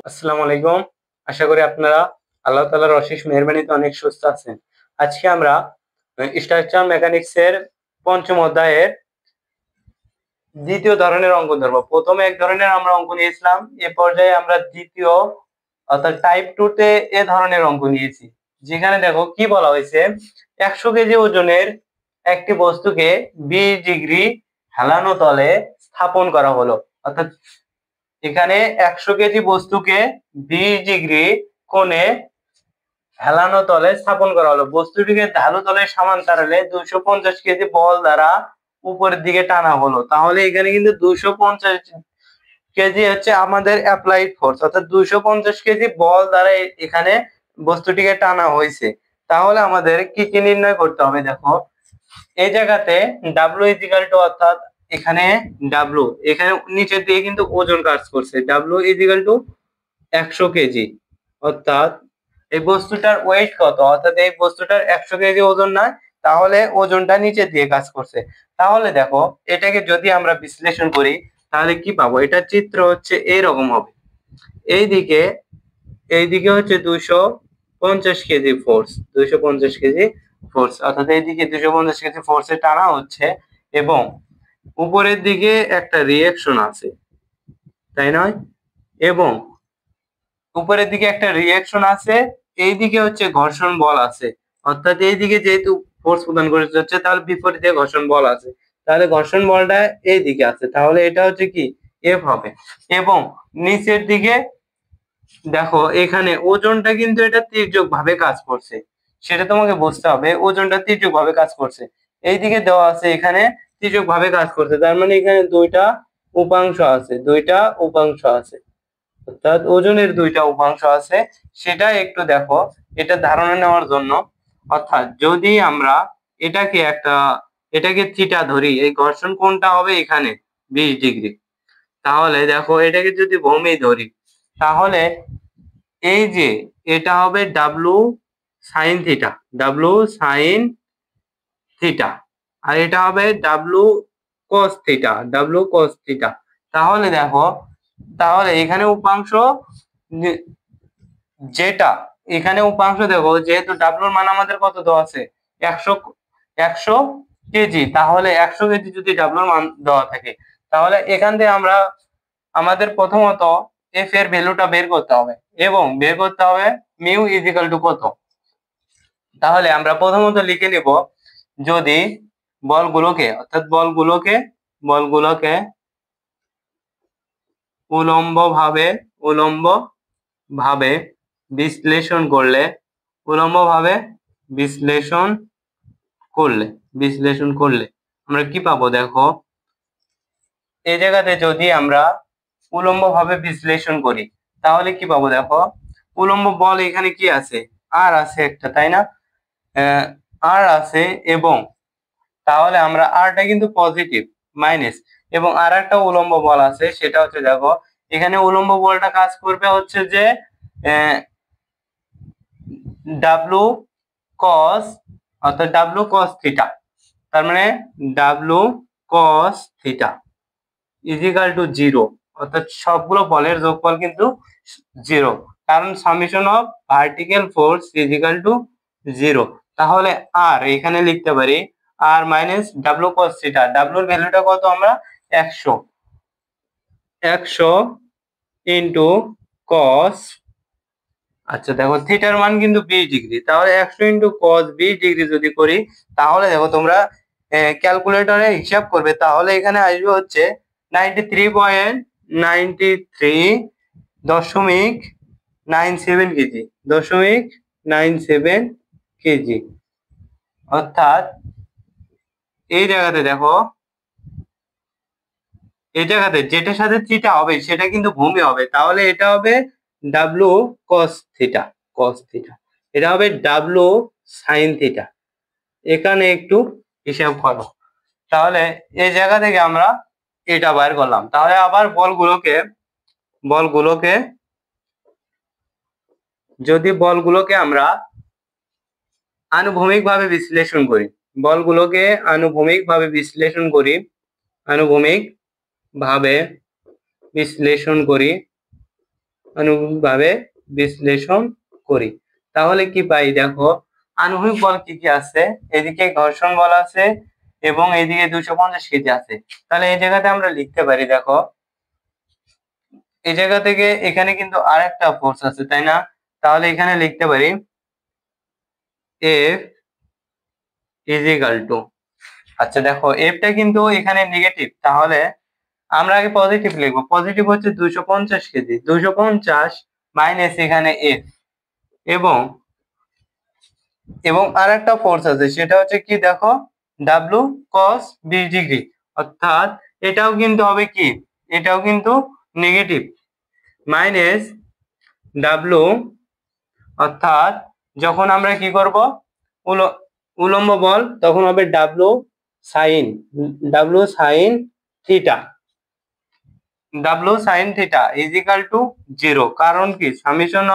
আসসালামু আলাইকুম। আশা করি আপনারা আল্লাহ তাআলার অশেষ মেহেরবানিতে অনেক সুস্থ আছেন। আজকে আমরা স্ট্রাকচার মেকানিক্স এর পঞ্চম অধ্যায়ের দ্বিতীয় ধরনের অঙ্ক ধরবো। প্রথমে এক ধরনের আমরা অঙ্ক নিয়েছিলাম, এ পর্যায়ে আমরা দ্বিতীয় অর্থাৎ টাইপ 2 তে এ ধরনের অঙ্ক নিয়েছি। যেখানে দেখো কি বলা হয়েছে, 100 কেজি ওজনের একটি বস্তুকে 20 ডিগ্রি হেলানো তলে স্থাপন করা হলো। অর্থাৎ এখানে 100 কেজি বস্তুকে 20 ডিগ্রি কোণে হেলানো তলে স্থাপন করা হলো। বস্তুটিকে ঢালু তলের সমান্তরালে 250 কেজি বল দ্বারা উপরের দিকে টানা হলো। তাহলে এখানে কিন্তু 250 কেজি হচ্ছে আমাদের অ্যাপ্লাইড ফোর্স, অর্থাৎ 250 কেজি বল দ্বারা এখানে বস্তুটিকে টানা হয়েছে। তাহলে আমাদের কি কি নির্ণয় করতে হবে? দেখো এই জায়গাতে ডাব্লিউ ইজিক্যাল টু, অর্থাৎ এখানে ডাব্লিউ, এখানে নিচের দিকে কিন্তু ওজন কাজ করছে। ডাব্লিউ ইজিক্যাল টু 100 কেজি, অর্থাৎ এই বস্তুটার ওয়েট কত, অর্থাৎ এই বস্তুটার 100 কেজি ওজন না, তাহলে ওজনটা নিচে দিয়ে কাজ করছে। তাহলে দেখো এটাকে যদি আমরা বিশ্লেষণ করি তাহলে কি পাবো? এটা চিত্র হচ্ছে এইরকম হবে। এইদিকে হচ্ছে 250 কেজি ফোর্স, 250 কেজি ফোর্স, অর্থাৎ এইদিকে 250 কেজি ফোর্সে টানা হচ্ছে এবং উপরের দিকে একটা রিঅ্যাকশন আছে, তাই নয়? এবং উপরের দিকে একটা রিঅ্যাকশন আছে, এইদিকে হচ্ছে ঘর্ষণ বল আছে। অর্থাৎ এইদিকে যেহেতু ফোর্স প্রদান করে যাচ্ছে, তাহলে বিপরীতে ঘর্ষণ বল আছে, তাহলে ঘর্ষণ বলটা এইদিকে আছে, তাহলে এটা হচ্ছে কি এফ হবে। এবং নিচের দিকে দেখো এখানে ওজনটা কিন্তু এটা তির্যক ভাবে কাজ করছে, সেটা তোমাকে বুঝতে হবে। ওজনটা তির্যক ভাবে কাজ করছে, এইদিকে দেওয়া আছে এখানে তির্যক ভাবে কাজ করছে, তার মানে এখানে দুইটা উপাংশ আছে, অর্থাৎ ওজনের দুইটা উপাংশ আছে। সেটা একটু দেখো, এটা ধারণা নেওয়ার জন্য। অর্থাৎ যদি আমরা এটাকে থিটা ধরি, এই ঘর্ষণ কোণটা হবে এখানে 20 ডিগ্রি। তাহলে দেখো এটাকে যদি ভূমি ধরি, তাহলে এই যে এটা হবে ডাব্লু সাইন থিটা, আর এটা হবে ডাব্লু কস থিটা। তাহলে দেখো, তাহলে এখানে উপাংশ যেটা এখানে উপাংশ দেখো, যেহেতু ডাব্লুর মান আমাদের কত দেওয়া আছে 100 কেজি, তাহলে 100 কেজি যদি ডাব্লুর মান দেওয়া থাকে, তাহলে এখান থেকে আমরা আমাদের প্রথমত এফ এর ভ্যালুটা বের করতে হবে এবং বের করতে হবে মিউ ইজিক্যাল টু কত। তাহলে আমরা প্রথমত লিখে নেব, যদি বলগুলোকে উলম্ব ভাবে বিশ্লেষণ করলে আমরা কি পাবো? দেখো এই জায়গাতে যদি আমরা উলম্ব ভাবে বিশ্লেষণ করি তাহলে কি পাবো? দেখো উলম্ব বল এখানে কি আছে, আর আছে একটা, তাই না? আর আছে, এবং তাহলে আমরা আরটা কিন্তু পজিটিভ মাইনাস, এবং আর একটা উলম্ব বল আছে, সেটা হচ্ছে দেখো এখানে উলম্ব বলটা কাজ করবে হচ্ছে যে ডাব্লু কস, অর্থাৎ ডাব্লু কস থিটা, তার মানে W cos theta is equal to 0, অর্থাৎ সবগুলো বলের যোগফল কিন্তু 0, কারণ summation of vertical force is equal to 0। তাহলে আর এখানে লিখতে পারি R minus W cos theta, ডাব্লুর ভ্যালুটা কত? আমরা 100 ইন্টু কস, আচ্ছা দেখো থিটার মান কিন্তু 20 ডিগ্রি, তাহলে 100 ইন্টু কস 20 ডিগ্রি যদি করি, তাহলে দেখো তোমরা ক্যালকুলেটরে হিসাব করবে, তাহলে এখানে আসবে হচ্ছে 93.97 কেজি। অর্থাৎ এই জায়গাতে দেখো, এই জায়গাতে যেটার সাথে থিটা হবে সেটা কিন্তু ভূমি হবে, তাহলে এটা হবে ডাব্লু কস থিটা, এটা হবে ডাব্লু সাইন থিটা। এখানে একটু হিসাব করো, তাহলে এই জায়গা থেকে আমরা এটা বার করলাম। তাহলে আবার বলগুলোকে আমরা আনুভূমিকভাবে বিশ্লেষণ করি, আনুভূমিক ভাবে বিশ্লেষণ করি আনুভূমিকভাবে বিশ্লেষণ করি। তাহলে কি পাই দেখো, আনুভূমিক বল কি কি আছে, এদিকে ঘর্ষণ বল আছে এবং এদিকে 250 কেজি আছে। তাহলে এই জায়গাতে আমরা লিখতে পারি, দেখো এই জায়গা থেকে এখানে কিন্তু আরেকটা ফোর্স আছে, তাই না? তাহলে এখানে লিখতে পারি F ইজ ইকাল টু, আচ্ছা দেখো এফটা কিন্তু এখানে নেগেটিভ, তাহলে আমরা আগে পজিটিভ লিখবো। পজিটিভ হচ্ছে 250 কেজি, 250 মাইনাস এখানে এফ, এবং এবং আরেকটা ফোর্স আছে, সেটা হচ্ছে কি দেখো ডাব্লু কস 20 ডিগ্রি, অর্থাৎ এটাও কিন্তু হবে কি, এটাও কিন্তু নেগেটিভ, মাইনাস ডাব্লু, অর্থাৎ যখন আমরা কি করব উলম্ব বল তখন হবে W sine theta, W sine theta is equal two 0। কারণ কি, summation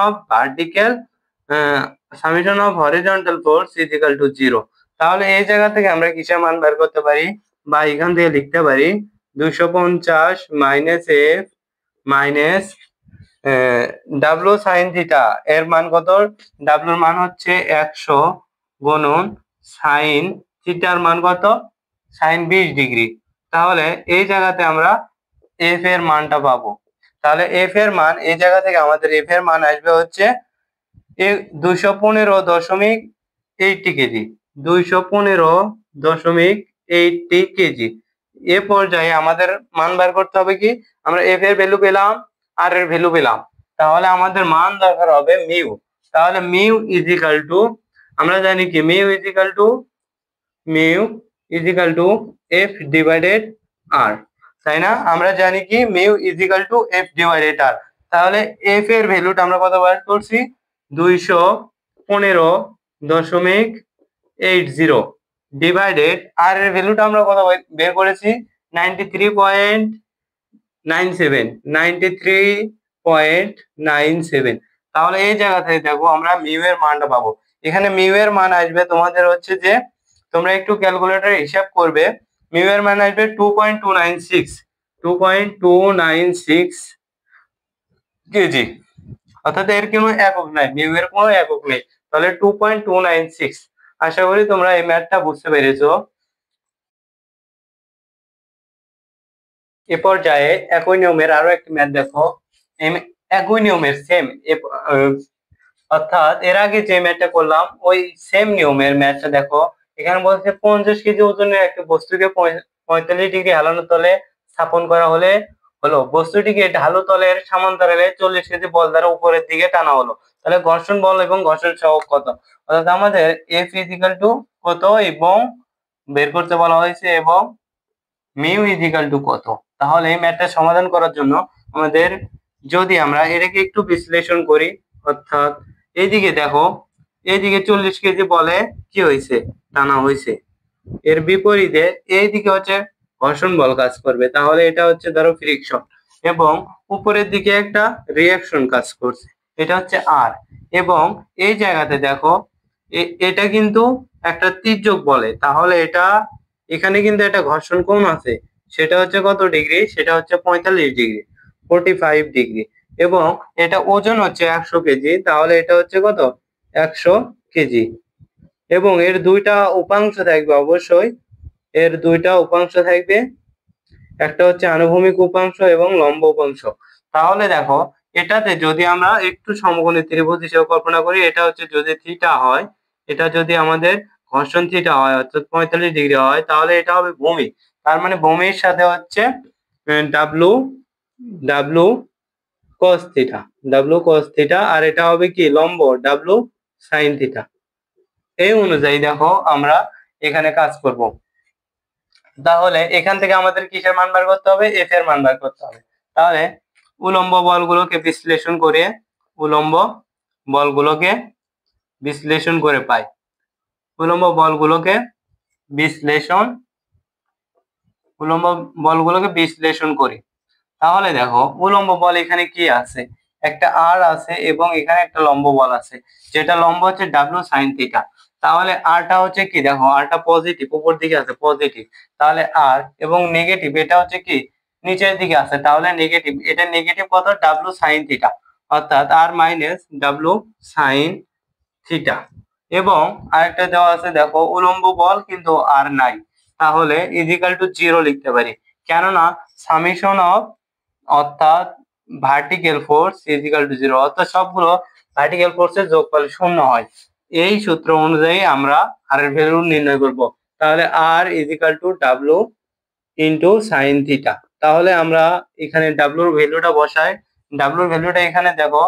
of horizontal force is equal two 0। তাহলে এই জায়গা থেকে আমরা কিসের মান বের করতে পারি, বা এখান থেকে লিখতে পারি 250 minus F minus W sine theta, এর মান কত, ডাব্লুর মান হচ্ছে 100 গুণন সাইন থিটার মান কত, সাইন 20 ডিগ্রি। তাহলে এই জায়গাতে আমরা এফ এর মানটা পাবো। তাহলে এফ এর মান, এই জায়গা থেকে আমাদের এফ এর মান আসবে হচ্ছে 215.80 কেজি, 215.80 কেজি। এ পর্যায়ে আমাদের মান বের করতে হবে কি, আমরা এফ এর ভ্যালু পেলাম, আর এর ভ্যালু পেলাম, তাহলে আমাদের মান দরকার হবে মিউ। তাহলে মিউ ইজ ইকাল টু, আমরা জানি কি mu is equal to F divided R, তাই না? আমরা জানি কি mu is equal to F divided R. তাহলে এফ এর ভ্যালুটা আমরা কত বার করছি, 215.80 ডিভাইডেড আর এর ভ্যালুটা আমরা কত বের করেছি, 93.97। তাহলে এই জায়গা থেকে দেখো আমরা মিউ এর মানটা পাবো। এখানে মিউ এর মান আসবে তোমাদের হচ্ছে যে, তোমরা একটু ক্যালকুলেটরে হিসাব করবে, মিউ এর মান আসবে 2.296 কেজি, অর্থাৎ এর কোনো একক নাই, মিউ এর কোনো একক নেই। তাহলে 2.296। আশা করি তোমরা এই ম্যাথটা বুঝতে পেরেছো। এ পর্যায়ে একই নিয়মের আরো একটি ম্যাথ দেখো, একই নিয়মের সেম, অর্থাৎ এর আগে যে ম্যাথটা করলাম ওই সেম নিয়মের ম্যাথটা দেখো। এখানে বলছে 50 কেজি ওজনের একটি বস্তুকে 45 ডিগ্রি হেলানো তলে স্থাপন করা হলে বস্তুটিকে ঢালু তলের সমান্তরালে 40 কেজি বল দ্বারা উপরের দিকে টানা হলো। তাহলে ঘর্ষণ বল এবং ঘর্ষণ সহগ কত, অর্থাৎ আমাদের এফ ইজ ইকাল টু কত এবং বের করতে বলা হয়েছে, এবং মিউ ইজ ইকাল টু কত। তাহলে এই ম্যাথটা সমাধান করার জন্য আমাদের, যদি আমরা এটাকে একটু বিশ্লেষণ করি, অর্থাৎ এইদিকে দেখো, এইদিকে 40 কেজি বলে কি হয়েছে, টানা হয়েছে, এর বিপরীতে এইদিকে হচ্ছে ঘর্ষণ বল কাজ করবে, তাহলে এটা হচ্ছে ধরো ফ্রিকশন, এবং উপরের দিকে একটা রিঅ্যাকশন কাজ করছে, এটা হচ্ছে আর। এবং এই জায়গাতে দেখো এটা কিন্তু একটা তির্যক বলে, তাহলে এটা এখানে কিন্তু একটা ঘর্ষণ কোণ আছে, সেটা হচ্ছে কত ডিগ্রি, সেটা হচ্ছে 45 ডিগ্রি, 45 ডিগ্রি, এবং এটা ওজন হচ্ছে 100 কেজি, তাহলে এটা হচ্ছে কত, 100 কেজি। এবং এর দুইটা উপাংশ থাকবে, অবশ্যই এর দুইটা উপাংশ থাকবে, একটা হচ্ছে আনুভূমিক উপাংশ এবং লম্ব উপাংশ। তাহলে দেখো এটাতে যদি আমরা একটু সমকোণী ত্রিভুজ হিসেবে কল্পনা করি, এটা হচ্ছে যদি থিটা হয়, এটা যদি আমাদের ঘর্ষণ থিটা হয় অর্থাৎ 45 ডিগ্রি হয়, তাহলে এটা হবে ভূমি, তার মানে ভূমির সাথে হচ্ছে ডাব্লু ডাব্লু cos থিটা, আর এটা হবে কি লম্ব ডাব্লু সাইন থিটা। এই অনুযায়ী দেখো আমরা এখানে কাজ করব। তাহলে এখান থেকে আমাদের কিসের মান বার করতে হবে, এফ এর মান বার করতে হবে। তাহলে উলম্ব বলগুলোকে বিশ্লেষণ করে পাই, উলম্ব বলগুলোকে বিশ্লেষণ করি। তাহলে দেখো উলম্ব বল এখানে কি আছে, একটা আর আছে এবং এখানে একটা লম্ব বল আছে, যেটা লম্ব হচ্ছে ডাব্লু সাইন থিটা। তাহলে আরটা হচ্ছে কি, দেখো আরটা পজিটিভ, উপর দিকে আছে পজিটিভ, তাহলে আর, এবং নেগেটিভ এটা হচ্ছে কি নিচের দিকে আছে, তাহলে নেগেটিভ, এটা নেগেটিভ কত, ডাব্লু সাইন থিটা, অর্থাৎ আর মাইনাস ডাব্লু সাইন থিটা। এবং আরেকটা দেওয়া আছে দেখো উলম্ব বল কিন্তু আর নাই, তাহলে ইজিক্যাল টু 0 লিখতে পারি, কেননা সামেশন অফ অর্থাৎ ভার্টিক্যাল ফোর্স ইজিক্যাল টু 0, অর্থাৎ সবগুলো ভার্টিক্যাল ফোর্সের যোগফল 0 হয়। এই সূত্র অনুযায়ী আমরা আর এর ভ্যালু নির্ণয় করব। তাহলে R is equal to W into sine theta. তাহলে আমরা এখানে ডাব্লুর ভ্যালুটা বসাই। ডাব্লুর ভ্যালুটা এখানে দেখো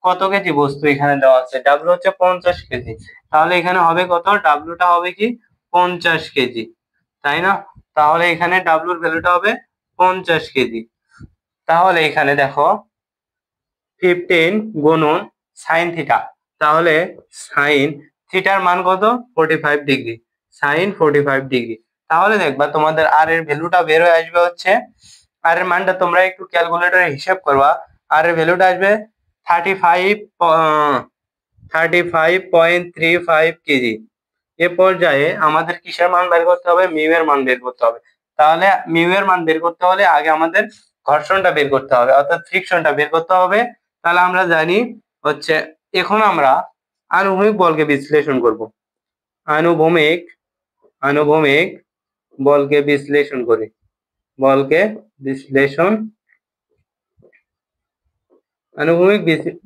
কত কেজি বস্তু এখানে দেওয়া আছে, ডাব্লু হচ্ছে 50 কেজি, তাহলে এখানে হবে কত, ডাব্লুটা হবে কি 50 কেজি, তাই না? তাহলে এখানে ডাব্লুর ভ্যালুটা হবে 50 কেজি। তাহলে এখানে দেখো 15 গুণন সাইন থিটা, তাহলে সাইন থিটার মান কত, 45 ডিগ্রি, সাইন 45 ডিগ্রি। তাহলে দেখবা তোমাদের আর এর ভ্যালুটা বের হয়ে আসবে হচ্ছে, আর এর মানটা তোমরা একটু ক্যালকুলেটরে হিসাব করবা, আর এর ভ্যালুটা আসবে 35.35 কেজি। এ পর্যায়ে আমাদের কিসের মান বের করতে হবে, মিউ এর মান বের করতে হবে। তাহলে মিউ এর মান বের করতে হলে আগে আমাদের ঘর্ষণটা বের করতে হবে, অর্থাৎ ফ্রিকশনটা বের করতে হবে। তাহলে আমরা জানি হচ্ছে, এখন আমরা আনুভূমিক বলকে বিশ্লেষণ করব। আনুভূমিক বলকে বিশ্লেষণ করি, বলকে বিশ্লেষণ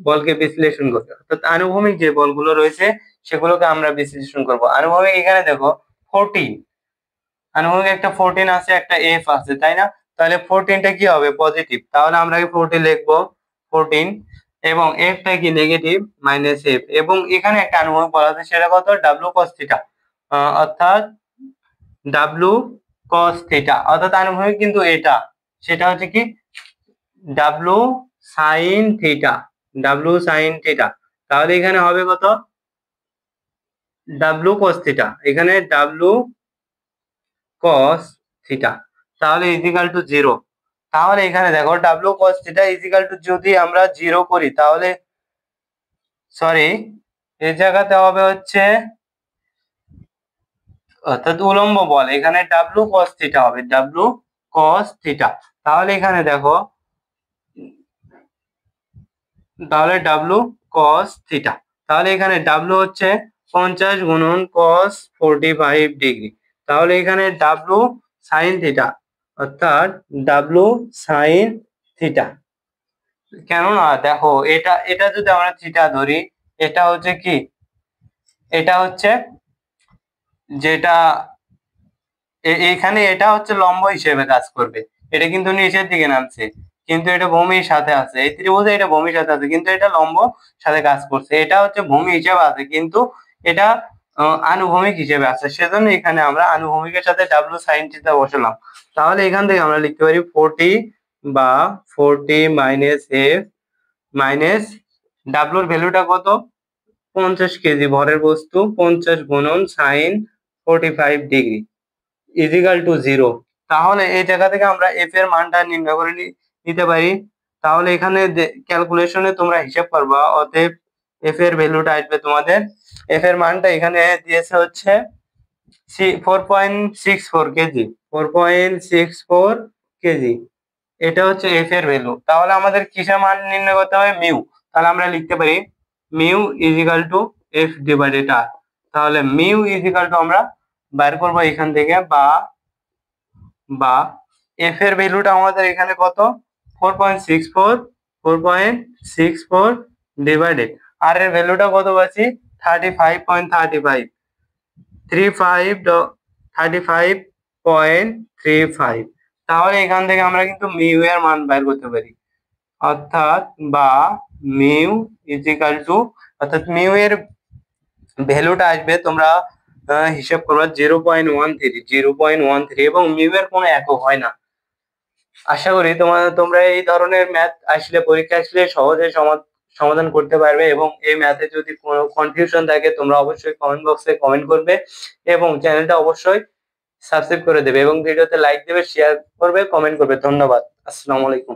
বলকে বিশ্লেষণ করতে, অর্থাৎ আনুভূমিক যে বলগুলো রয়েছে সেগুলোকে আমরা বিশ্লেষণ করব। আনুভূমিক এখানে দেখো 14, আনুভূমিক একটা 14 আছে, একটা এফ আছে, তাই না? তাহলে 14টা কি হবে, পজিটিভ, তাহলে আমরা 40 লিখবো 14, এবং এফটা কি নেগেটিভ, মাইনাস এফ। এবং এখানে একটা আনুভূমিক বল আছে, সেটা কত, ডাব্লু কস থিটা, অর্থাৎ ডাব্লু কস থিটা, অর্থাৎ আনুভূমিক কিন্তু এটা, সেটা হচ্ছে কি W sine theta, W sine theta. তাহলে এখানে হবে কত, ডাব্লু কস থিটা, এখানে ডাব্লু কস থিটা, তাহলে ইজিক্যাল টু 0। তাহলে এখানে দেখো W cos theta is equal to, যদি আমরা 0 করি তাহলে, সরি, এই জায়গাতে হবে হচ্ছে, অর্থাৎ উলম্ব বল, এখানে ডাব্লু কস থিটা হবে, ডাব্লু কস থিটা। তাহলে এখানে দেখো, তাহলে ডাব্লু কস থিটা, তাহলে এখানে ডাব্লু হচ্ছে 50 গুণন কস 45 ডিগ্রি, তাহলে এখানে ডাব্লু সাইন থিটা, অর্থাৎ ডাব্লু সাইন থিটা। কেননা দেখো এটা এটা যদি আমরা থিটা ধরি, এটা হচ্ছে কি, এটা হচ্ছে যেটা এখানে এটা হচ্ছে লম্ব হিসেবে কাজ করবে, এটা কিন্তু নিচের দিকে নামছে, কিন্তু এটা ভূমির সাথে আছে, এই ত্রিভুজে এটা ভূমির সাথে আছে, কিন্তু এটা লম্ব সাথে কাজ করছে, এটা হচ্ছে ভূমি হিসেবে আছে, কিন্তু এটা আনুভূমিক হিসেবে আছে, সেজন্য এখানে আমরা আনুভূমিকের সাথে ডাব্লু সাইন থিটা বসালাম। তাহলে এখান থেকে আমরা লিখতে পারি 40 বা 40 মাইনাস এফ মাইনাস ডাব্লুর ভ্যালুটা কত, 50 কেজি ভরের বস্তু, 50 গুণন সাইন 45 ডিগ্রি ইজিক্যাল টু 0। তাহলে এই জায়গা থেকে আমরা এফ এর মানটা নির্ণয় করে নিতে পারি। তাহলে এখানে ক্যালকুলেশনে তোমরা হিসাব করবা, অতএব এফ এর ভ্যালুটা আসবে তোমাদের, এফ এর মানটা এখানে দিয়েছে হচ্ছে 4.64 কেজি, 4.64 কেজি, এটা হচ্ছে এফ এর ভ্যালু। তাহলে আমাদের কিসের মান নির্ণয় করতে হবে, মিউ। তাহলে আমরা লিখতে পারি mu is equal to F divided R. তাহলে মিউ ইজিক্যাল টু আমরা বের করবো এখান থেকে, বা এফ এর ভ্যালুটা আমাদের এখানে কত, 4.64 ডিভাইডেড আর এর ভ্যালুটা কত পাচ্ছি, 35.35, তাহলে এখান থেকে আমরা কিন্তু মিউ এর মান বের করতে পারি, অর্থাৎ বা মিউ ইজিক্যাল টু, অর্থাৎ মিউ এর ভ্যালুটা আসবে, তোমরা হিসাব করবা 0.13, এবং মিউ এর কোনো একক হয় না। আশা করি তোমরা এই ধরনের ম্যাথ আসলে, পরীক্ষা আসলে সহজে সমাধান করতে পারবে, এবং এই ম্যাথে যদি কোনো কনফিউশন থাকে তোমরা অবশ্যই কমেন্ট বক্সে কমেন্ট করবে, এবং চ্যানেলটা অবশ্যই সাবস্ক্রাইব করে দেবে, এবং ভিডিওতে লাইক দেবে, শেয়ার করবে, কমেন্ট করবে। ধন্যবাদ, আসসালামু আলাইকুম।